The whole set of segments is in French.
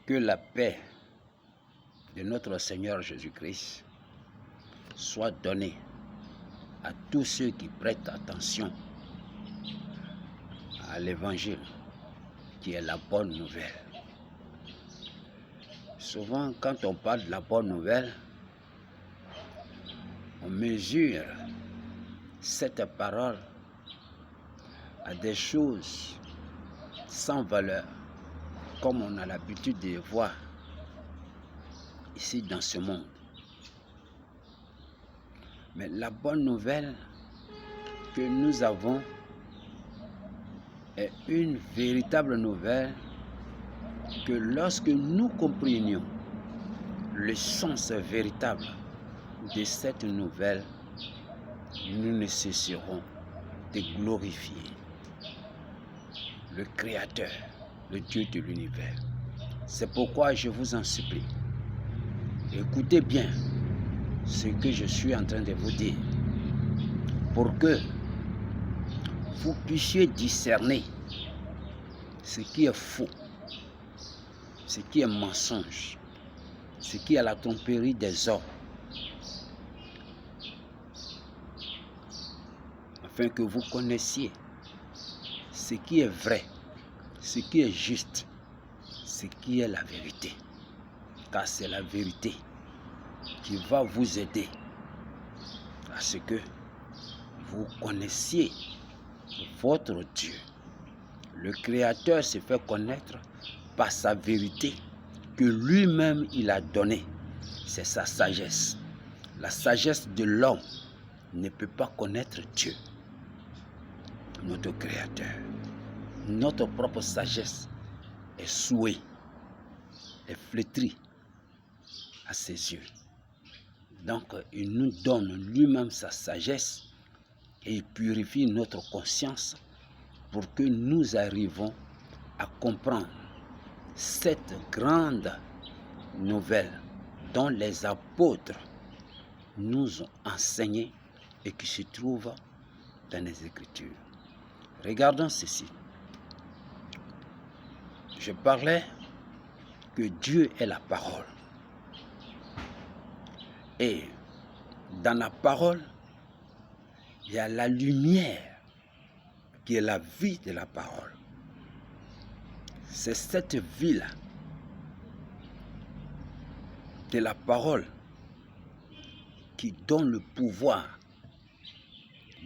Que la paix de notre Seigneur Jésus-Christ soit donnée à tous ceux qui prêtent attention à l'évangile qui est la bonne nouvelle. Souvent, quand on parle de la bonne nouvelle, on mesure cette parole à des choses sans valeur, comme on a l'habitude de voir ici dans ce monde. Mais la bonne nouvelle que nous avons est une véritable nouvelle que lorsque nous comprenions le sens véritable de cette nouvelle, nous ne cesserons de glorifier le Créateur, le Dieu de l'univers. C'est pourquoi je vous en supplie, écoutez bien ce que je suis en train de vous dire, pour que vous puissiez discerner ce qui est faux, ce qui est mensonge, ce qui est la tromperie des hommes, afin que vous connaissiez ce qui est vrai, ce qui est juste, ce qui est la vérité. Car c'est la vérité qui va vous aider à ce que vous connaissiez votre Dieu. Le Créateur se fait connaître par sa vérité que lui-même il a donnée. C'est sa sagesse. La sagesse de l'homme ne peut pas connaître Dieu, notre Créateur. Notre propre sagesse est souillée, est flétrie à ses yeux. Donc, il nous donne lui-même sa sagesse et il purifie notre conscience pour que nous arrivions à comprendre cette grande nouvelle dont les apôtres nous ont enseigné et qui se trouve dans les Écritures. Regardons ceci. Je parlais que Dieu est la parole. Et dans la parole, il y a la lumière qui est la vie de la parole. C'est cette vie-là de la parole qui donne le pouvoir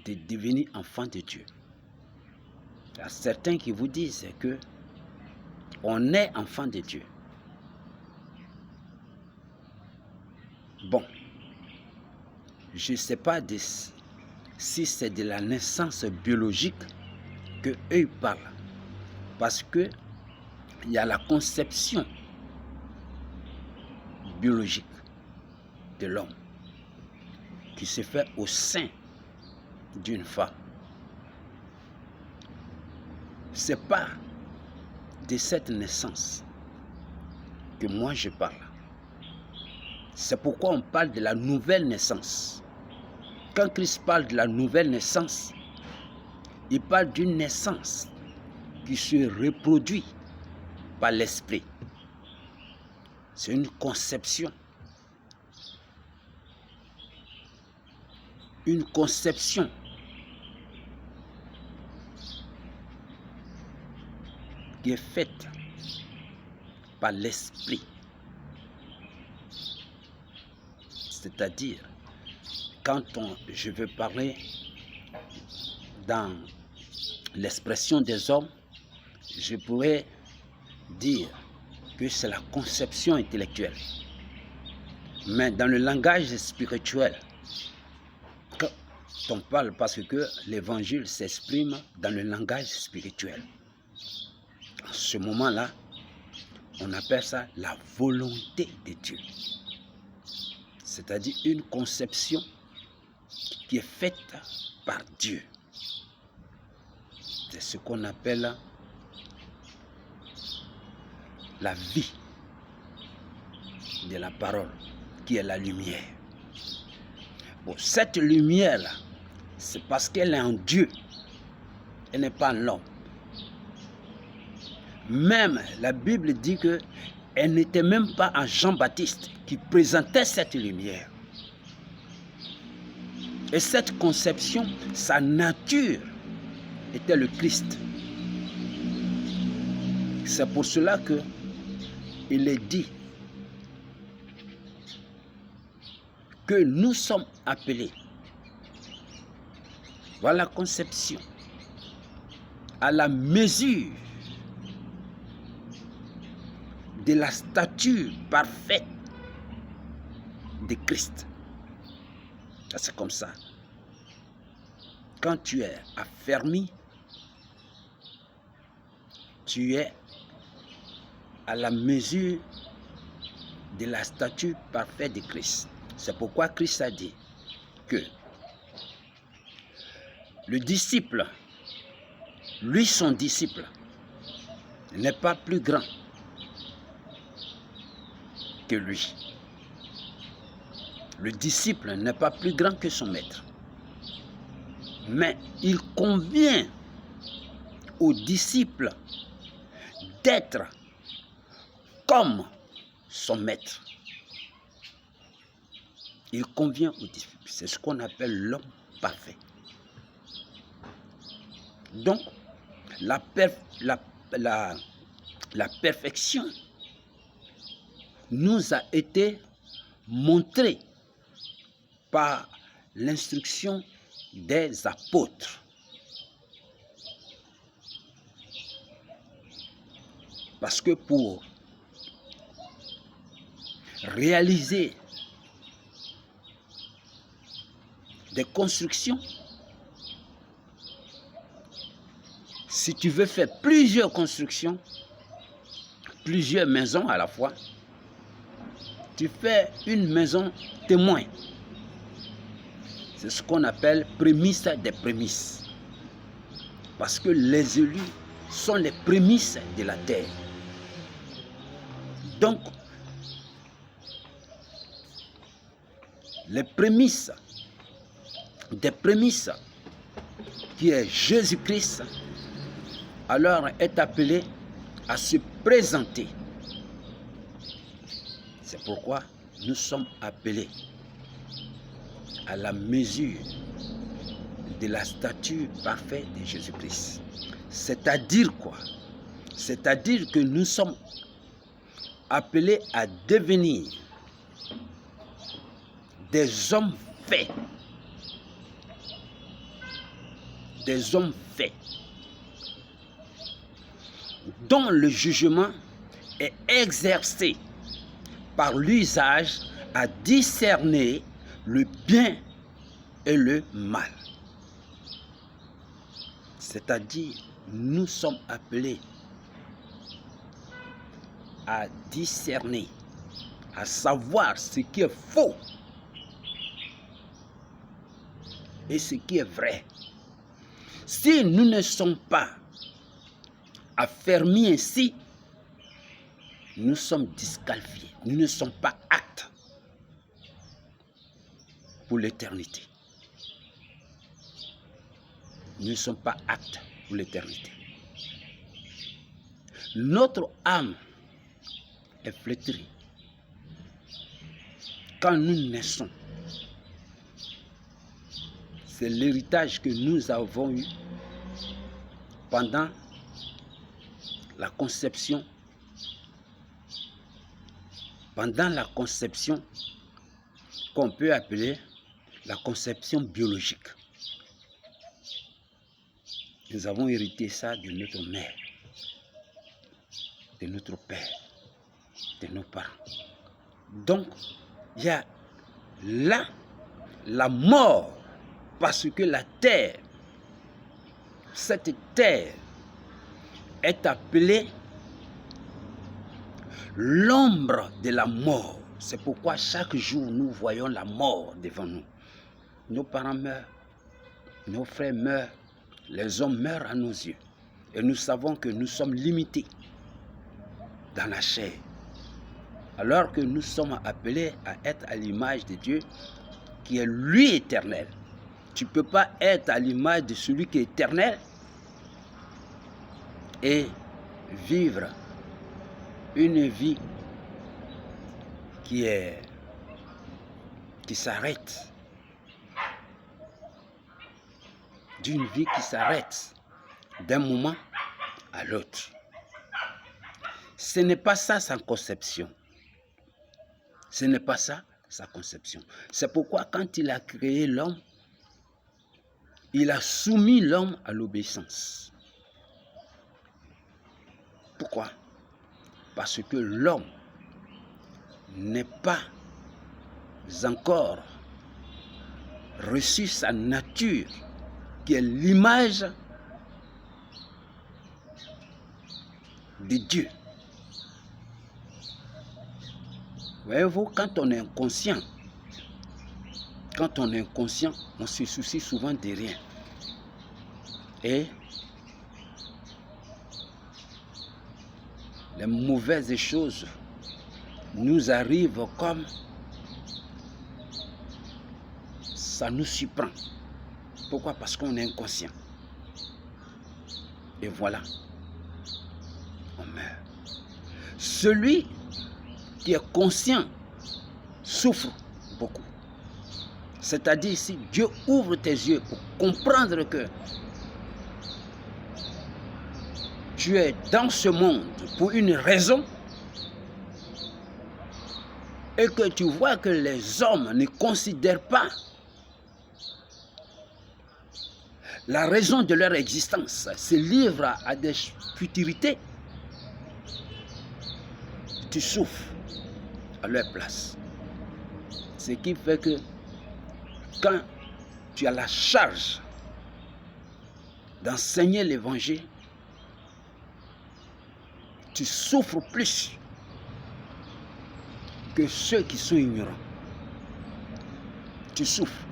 de devenir enfant de Dieu. Il y a certains qui vous disent que on est enfant de Dieu. Bon, je ne sais pas si c'est de la naissance biologique que eux parlent. Parce que il y a la conception biologique de l'homme qui se fait au sein d'une femme. C'est pas de cette naissance que moi je parle. C'est pourquoi on parle de la nouvelle naissance. Quand Christ parle de la nouvelle naissance, il parle d'une naissance qui se reproduit par l'esprit. C'est une conception. Une conception qui est faite par l'esprit. C'est-à-dire, quand je veux parler dans l'expression des hommes, je pourrais dire que c'est la conception intellectuelle. Mais dans le langage spirituel, quand on parle, parce que l'évangile s'exprime dans le langage spirituel. En ce moment-là, on appelle ça la volonté de Dieu. C'est-à-dire une conception qui est faite par Dieu. C'est ce qu'on appelle la vie de la parole, qui est la lumière. Bon, cette lumière-là, c'est parce qu'elle est en Dieu. Elle n'est pas en l'homme. Même la Bible dit que Elle n'était même pas en Jean-Baptiste qui présentait cette lumière. Et cette conception, sa nature était le Christ. C'est pour cela que il est dit que nous sommes appelés, voilà la conception, à la mesure de la stature parfaite de Christ. C'est comme ça. Quand tu es affermi, tu es à la mesure de la stature parfaite de Christ. C'est pourquoi Christ a dit que le disciple, lui son disciple, n'est pas plus grand que lui. Le disciple n'est pas plus grand que son maître. Mais il convient au disciple d'être comme son maître. Il convient au disciple. C'est ce qu'on appelle l'homme parfait. Donc, la perfection nous a été montrée par l'instruction des apôtres. Parce que pour réaliser des constructions, si tu veux faire plusieurs constructions, plusieurs maisons à la fois, tu fais une maison témoin. C'est ce qu'on appelle prémisse des prémices. Parce que les élus sont les prémices de la terre. Donc, les prémices des prémices qui est Jésus-Christ, alors est appelé à se présenter. C'est pourquoi nous sommes appelés à la mesure de la stature parfaite de Jésus-Christ. C'est-à-dire quoi? C'est-à-dire que nous sommes appelés à devenir des hommes faits. Des hommes faits, dont le jugement est exercé par l'usage à discerner le bien et le mal. C'est-à-dire, nous sommes appelés à discerner, à savoir ce qui est faux et ce qui est vrai. Si nous ne sommes pas affermis ainsi, nous sommes disqualifiés. Nous ne sommes pas aptes pour l'éternité. Nous ne sommes pas aptes pour l'éternité. Notre âme est flétrie. Quand nous naissons, c'est l'héritage que nous avons eu pendant la conception. Pendant la conception qu'on peut appeler la conception biologique. Nous avons hérité ça de notre mère, de notre père, de nos parents. Donc, il y a là la mort. Parce que la terre, cette terre est appelée l'ombre de la mort. C'est pourquoi chaque jour nous voyons la mort devant nous. Nos parents meurent, nos frères meurent, les hommes meurent à nos yeux. Et nous savons que nous sommes limités dans la chair. Alors que nous sommes appelés à être à l'image de Dieu qui est lui éternel. Tu ne peux pas être à l'image de celui qui est éternel et vivre une vie qui s'arrête, d'une vie qui s'arrête d'un moment à l'autre. Ce n'est pas ça sa conception. Ce n'est pas ça sa conception. C'est pourquoi quand il a créé l'homme, il a soumis l'homme à l'obéissance. Pourquoi? Parce que l'homme n'est pas encore reçu sa nature, qui est l'image de Dieu. Voyez-vous, quand on est inconscient, on se soucie souvent de rien. Et les mauvaises choses nous arrivent comme ça nous surprend. Pourquoi? Parce qu'on est inconscient. Et voilà, on meurt. Celui qui est conscient souffre beaucoup. C'est-à-dire, si Dieu ouvre tes yeux pour comprendre que tu es dans ce monde pour une raison et que tu vois que les hommes ne considèrent pas la raison de leur existence, se livrent à des futilités, tu souffres à leur place. Ce qui fait que quand tu as la charge d'enseigner l'évangile, tu souffres plus que ceux qui sont ignorants. Tu souffres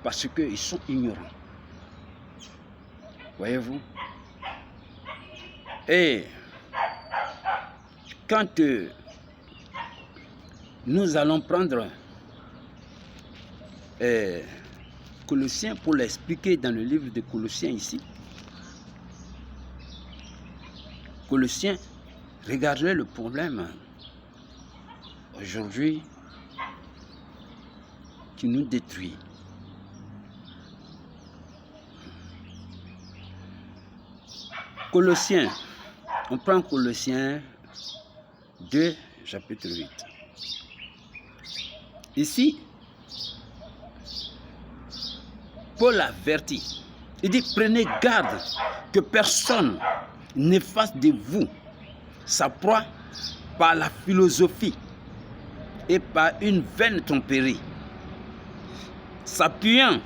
parce qu'ils sont ignorants. Voyez-vous? Et quand nous allons prendre Colossiens pour l'expliquer dans le livre de Colossiens ici, Colossiens, regardez le problème aujourd'hui qui nous détruit. Colossiens, on prend Colossiens 2, chapitre 8. Ici, Paul avertit. Il dit, prenez garde que personne ne fasse de vous sa proie par la philosophie et par une vaine tromperie, s'appuyant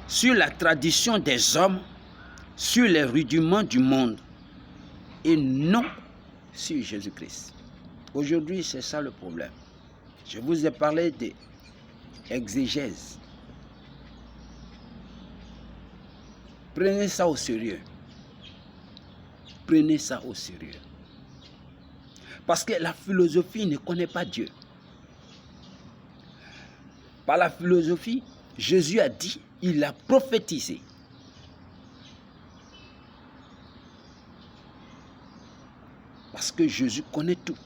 sur la tradition des hommes, sur les rudiments du monde et non sur Jésus-Christ. Aujourd'hui, c'est ça le problème. Je vous ai parlé d'exégèse. Prenez ça au sérieux. Prenez ça au sérieux. Parce que la philosophie ne connaît pas Dieu. Par la philosophie, Jésus a dit, il a prophétisé. Parce que Jésus connaît tout.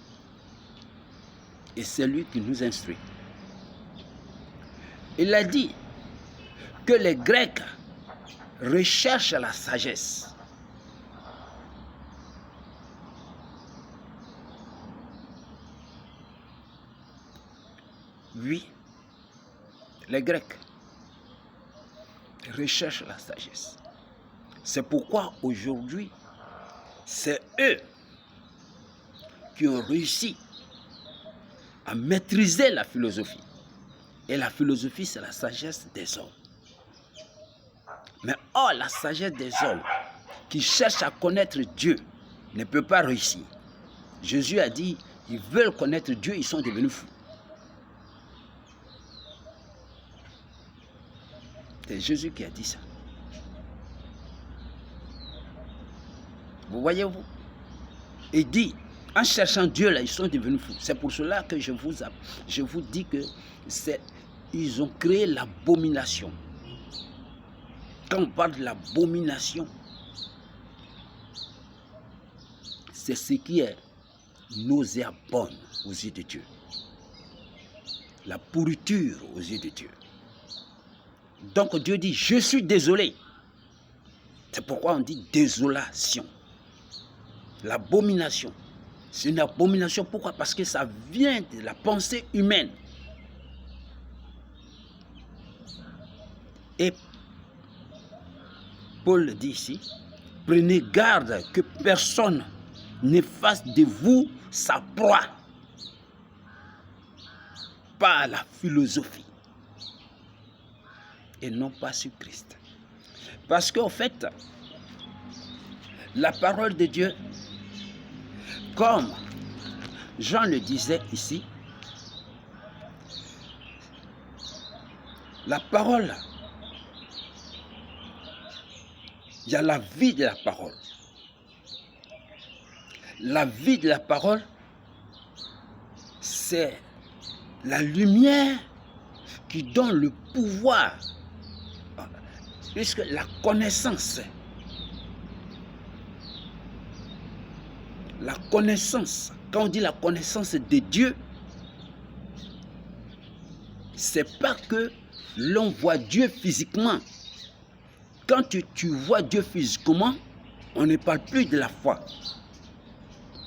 Et c'est lui qui nous instruit. Il a dit que les Grecs recherchent la sagesse. Oui, les Grecs recherchent la sagesse. C'est pourquoi aujourd'hui, c'est eux qui ont réussi à maîtriser la philosophie. Et la philosophie, c'est la sagesse des hommes. Mais or, la sagesse des hommes qui cherchent à connaître Dieu ne peut pas réussir. Jésus a dit, ils veulent connaître Dieu, ils sont devenus fous. C'est Jésus qui a dit ça. Vous voyez-vous? Il dit, en cherchant Dieu, là, ils sont devenus fous. C'est pour cela que je vous dis que ils ont créé l'abomination. Quand on parle de l'abomination, c'est ce qui est nauséabonde aux yeux de Dieu. La pourriture aux yeux de Dieu. Donc Dieu dit, je suis désolé. C'est pourquoi on dit désolation. L'abomination. C'est une abomination. Pourquoi? Parce que ça vient de la pensée humaine. Et Paul le dit ici, prenez garde que personne ne fasse de vous sa proie par la philosophie et non pas sur Christ. Parce qu'en fait, la parole de Dieu, comme Jean le disait ici, la parole, il y a la vie de la parole. La vie de la parole, c'est la lumière qui donne le pouvoir. Puisque la connaissance, quand on dit la connaissance de Dieu, c'est pas que l'on voit Dieu physiquement. Quand tu vois Dieu physiquement, on ne parle plus de la foi.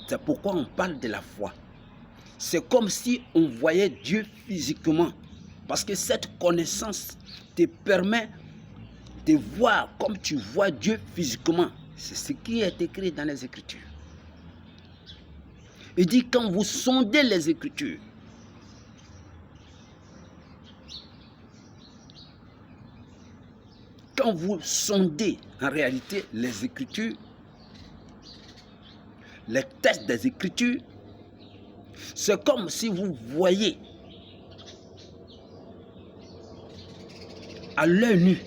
C'est pourquoi on parle de la foi. C'est comme si on voyait Dieu physiquement. Parce que cette connaissance te permet de voir comme tu vois Dieu physiquement. C'est ce qui est écrit dans les Écritures. Il dit, quand vous sondez les Écritures, quand vous sondez en réalité les Écritures, les textes des Écritures, c'est comme si vous voyez à l'œil nu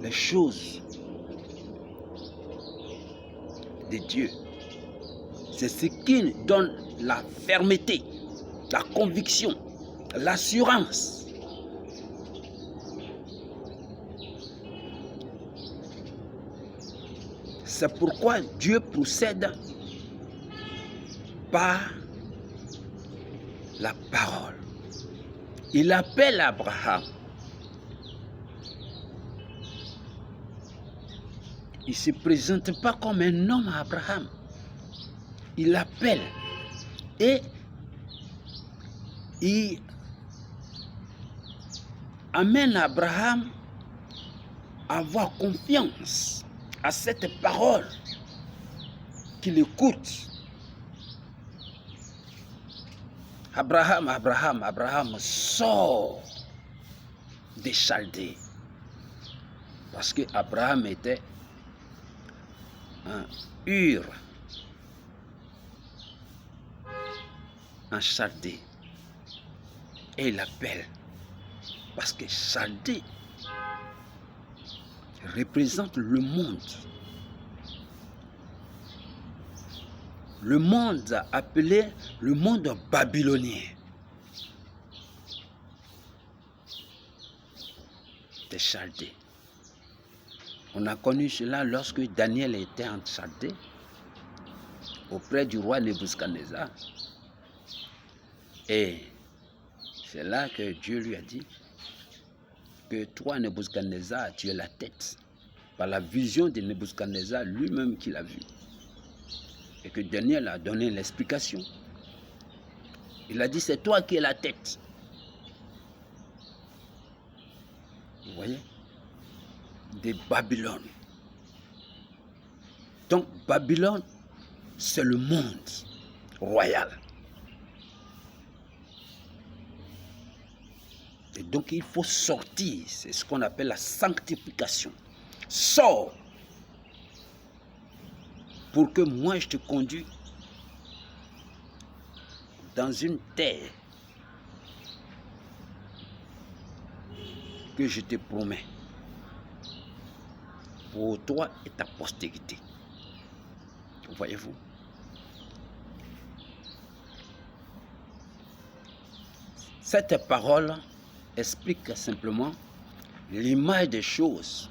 les choses de Dieu. C'est ce qui donne la fermeté, la conviction, l'assurance. C'est pourquoi Dieu procède par la parole. Il appelle Abraham. Il ne se présente pas comme un homme à Abraham. Il l'appelle et il amène Abraham à avoir confiance à cette parole qu'il écoute. Abraham sort des Chaldées. Parce que Abraham était un Ur en Chaldée. Et il l'appelle parce que Chaldée représente le monde. Le monde appelé le monde babylonien. Des Chaldées. On a connu cela lorsque Daniel était en Chaldée, auprès du roi Nebuchadnezzar. Et c'est là que Dieu lui a dit que toi, Nebuchadnezzar, tu es la tête. Par la vision de Nebuchadnezzar lui-même qu'il a vu. Et que Daniel a donné l'explication. Il a dit, c'est toi qui es la tête. Vous voyez? De Babylone. Donc Babylone, c'est le monde royal. Et donc il faut sortir, c'est ce qu'on appelle la sanctification. Sors pour que moi je te conduise dans une terre que je te promets pour toi et ta postérité. Voyez-vous? Cette parole explique simplement l'image des choses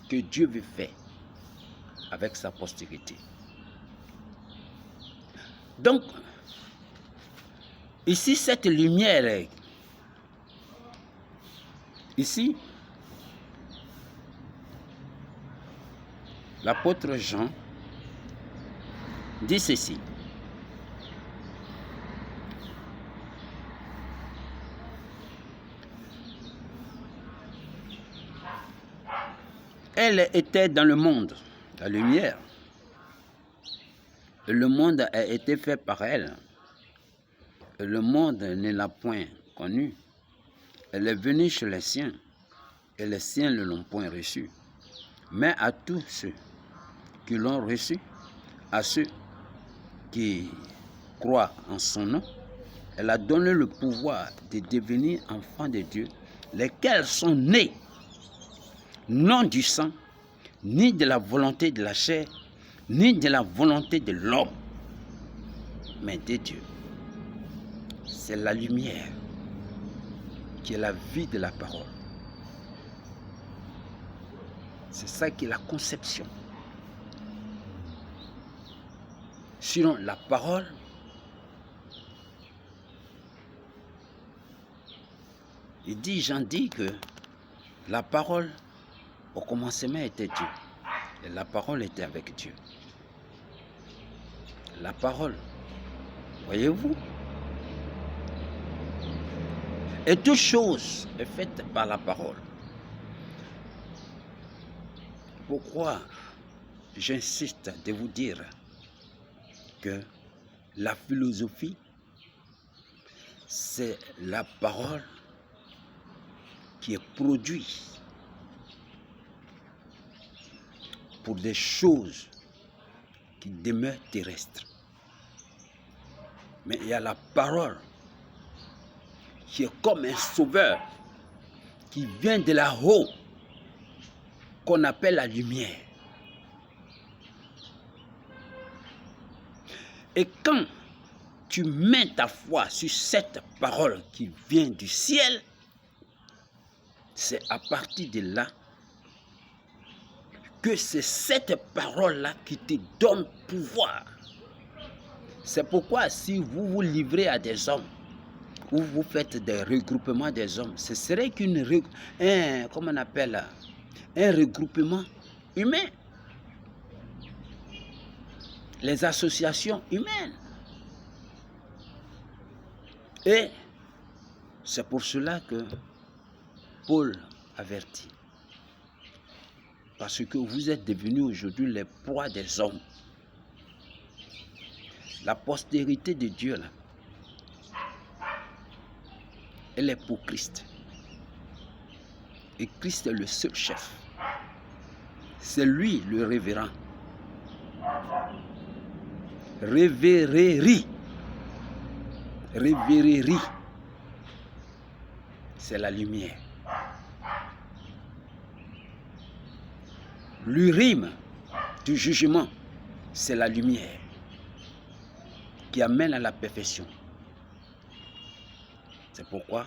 que Dieu veut faire avec sa postérité. Donc, ici, cette lumière, ici, l'apôtre Jean dit ceci. Elle était dans le monde, la lumière. Et le monde a été fait par elle. Et le monde ne l'a point connue. Elle est venue chez les siens, et les siens ne l'ont point reçue. Mais à tous ceux qui l'ont reçue, à ceux qui croient en son nom, elle a donné le pouvoir de devenir enfants de Dieu, lesquels sont nés, non du sang, ni de la volonté de la chair, ni de la volonté de l'homme, mais de Dieu. C'est la lumière qui est la vie de la parole. C'est ça qui est la conception. Sinon, la parole, Jean dit que la parole, au commencement, était Dieu. Et la parole était avec Dieu. La parole, voyez-vous? Et toute chose est faite par la parole. Pourquoi j'insiste de vous dire que la philosophie, c'est la parole qui est produite pour des choses qui demeurent terrestres. Mais il y a la parole qui est comme un sauveur qui vient de là-haut, qu'on appelle la lumière. Et quand tu mets ta foi sur cette parole qui vient du ciel, c'est à partir de là que c'est cette parole-là qui te donne pouvoir. C'est pourquoi si vous vous livrez à des hommes, ou vous faites des regroupements des hommes, ce serait comment on appelle, un regroupement humain. Les associations humaines. Et c'est pour cela que Paul avertit. Parce que vous êtes devenus aujourd'hui les proies des hommes. La postérité de Dieu, là, elle est pour Christ. Et Christ est le seul chef. C'est lui le révérend. Révérerie. Révérerie. C'est la lumière. L'urime du jugement, c'est la lumière qui amène à la perfection. C'est pourquoi,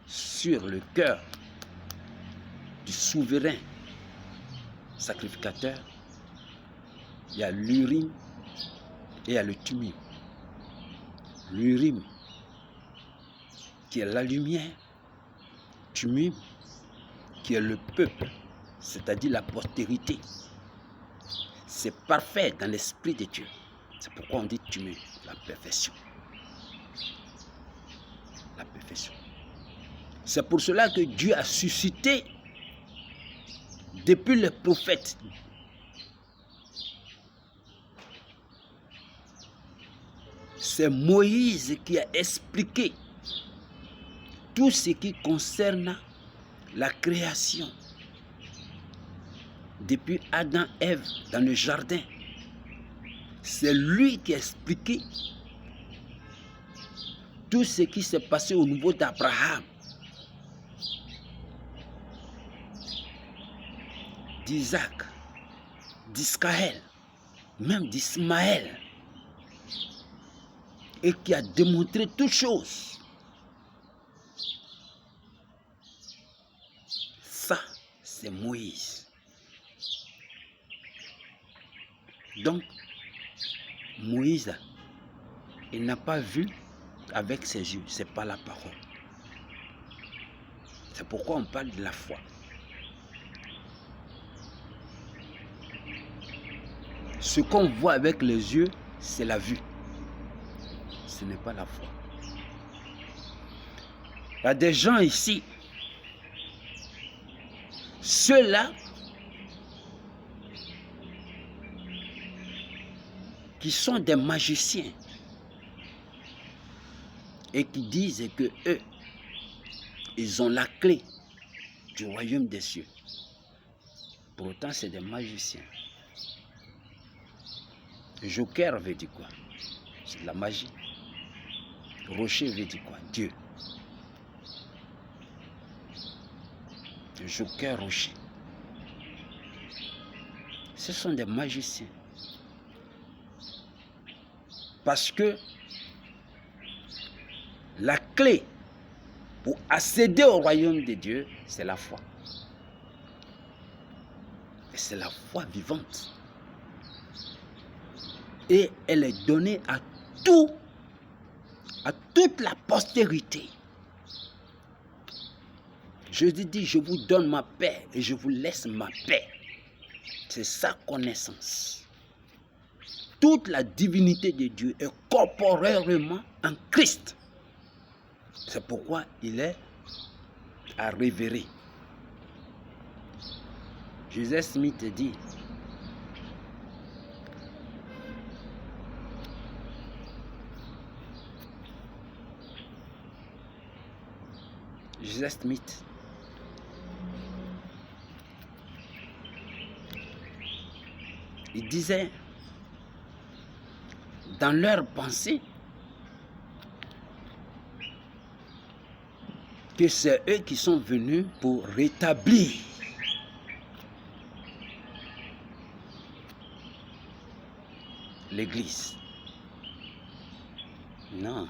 sur le cœur du souverain sacrificateur, il y a l'urime et il y a le thummim. L'urime, qui est la lumière, thummim, qui est le peuple, c'est-à-dire la postérité. C'est parfait dans l'esprit de Dieu. C'est pourquoi on dit thummim, la perfection. La perfection. C'est pour cela que Dieu a suscité, depuis les prophètes, c'est Moïse qui a expliqué tout ce qui concerne la création. Depuis Adam et Ève dans le jardin, c'est lui qui a expliqué tout ce qui s'est passé au niveau d'Abraham, d'Isaac, d'Iscaël, même d'Ismaël, et qui a démontré toutes choses. Ça, c'est Moïse. Donc, Moïse il n'a pas vu avec ses yeux, c'est pas la parole. C'est pourquoi on parle de la foi. Ce qu'on voit avec les yeux, c'est la vue. Ce n'est pas la foi. Il y a des gens ici, ceux-là qui sont des magiciens et qui disent que eux, ils ont la clé du royaume des cieux. Pour autant, c'est des magiciens. Joker veut dire quoi? C'est de la magie. Rocher veut dire quoi? Dieu. Joker, rocher. Ce sont des magiciens. Parce que la clé pour accéder au royaume de Dieu, c'est la foi. Et c'est la foi vivante. Et elle est donnée à toute la postérité. Jésus dit, je vous donne ma paix et je vous laisse ma paix. C'est sa connaissance. Toute la divinité de Dieu est corporellement en Christ. C'est pourquoi il est à révérer. Joseph Smith dit, Joseph Smith il disait, dans leur pensée, que c'est eux qui sont venus pour rétablir l'Église. Non.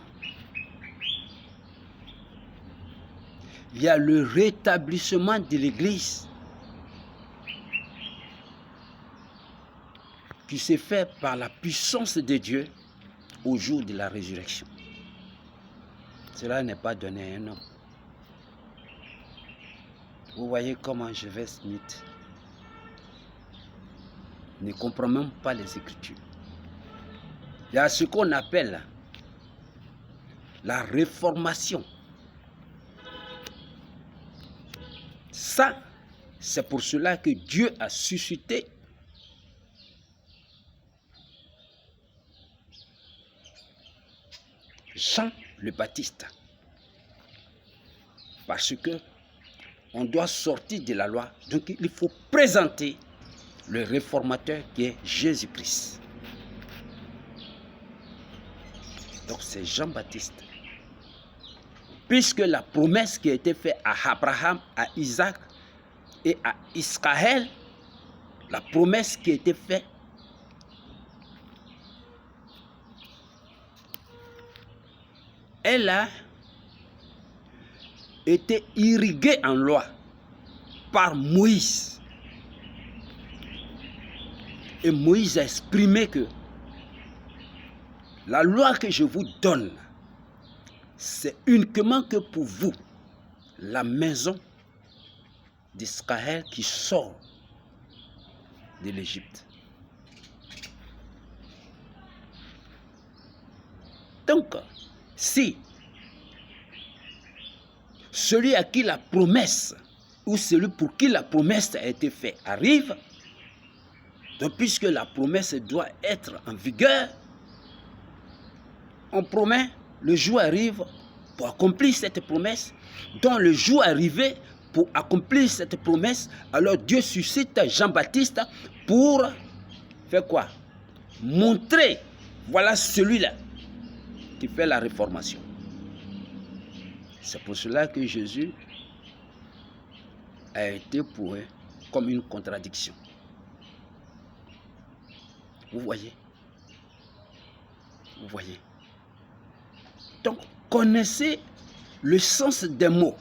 Il y a le rétablissement de l'Église qui s'est fait par la puissance de Dieu au jour de la résurrection. Cela n'est pas donné à un homme. Vous voyez comment Joseph Smith ne comprend même pas les Écritures. Il y a ce qu'on appelle la réformation. Ça, c'est pour cela que Dieu a suscité Jean le Baptiste. Parce que on doit sortir de la loi. Donc il faut présenter le réformateur qui est Jésus-Christ. Donc c'est Jean-Baptiste. Puisque la promesse qui a été faite à Abraham, à Isaac et à Israël, la promesse qui a été faite elle a été irriguée en loi par Moïse. Et Moïse a exprimé que la loi que je vous donne, c'est uniquement que pour vous, la maison d'Israël qui sort de l'Égypte. Donc, si celui à qui la promesse, ou celui pour qui la promesse a été faite arrive, donc puisque la promesse doit être en vigueur, on promet, le jour arrive pour accomplir cette promesse. Donc le jour arrivé pour accomplir cette promesse, alors Dieu suscite Jean-Baptiste pour faire quoi? Montrer, voilà celui-là qui fait la réformation. C'est pour cela que Jésus a été pour eux comme une contradiction. Vous voyez? Vous voyez? Donc, connaissez le sens des mots.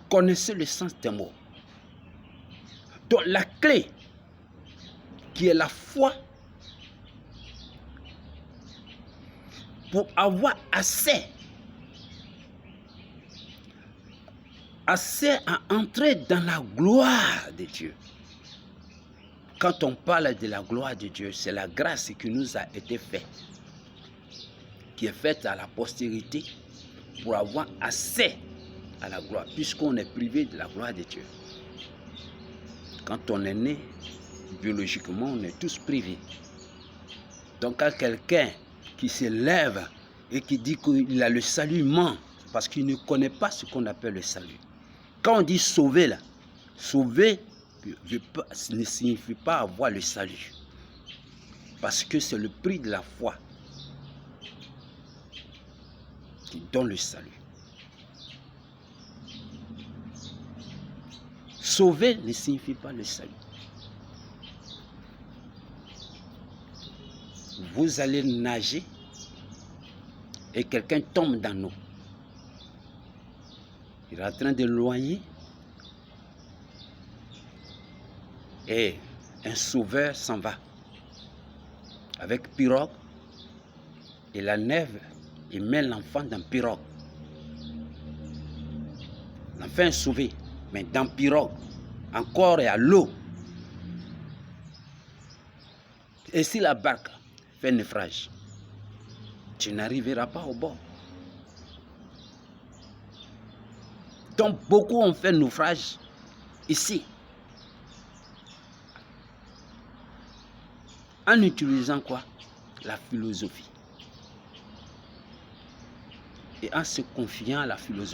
Connaissez le sens des mots. Donc, la clé qui est la foi pour avoir accès à entrer dans la gloire de Dieu. Quand on parle de la gloire de Dieu, c'est la grâce qui nous a été faite, qui est faite à la postérité pour avoir accès à la gloire, puisqu'on est privé de la gloire de Dieu. Quand on est né, biologiquement, on est tous privés. Donc quand quelqu'un qui se lève et qui dit qu'il a le salut, ment, parce qu'il ne connaît pas ce qu'on appelle le salut. Quand on dit sauver, là, sauver ne signifie pas avoir le salut. Parce que c'est le prix de la foi qui donne le salut. Sauver ne signifie pas le salut. Vous allez nager et quelqu'un tombe dans l'eau. Il est en train de loigner et un sauveur s'en va avec pirogue et la neve, il met l'enfant dans pirogue. L'enfant est sauvé, mais dans pirogue, encore et à l'eau. Et si la barque fait naufrage, tu n'arriveras pas au bord. Donc beaucoup ont fait naufrage ici, en utilisant quoi? La philosophie. Et en se confiant à la philosophie.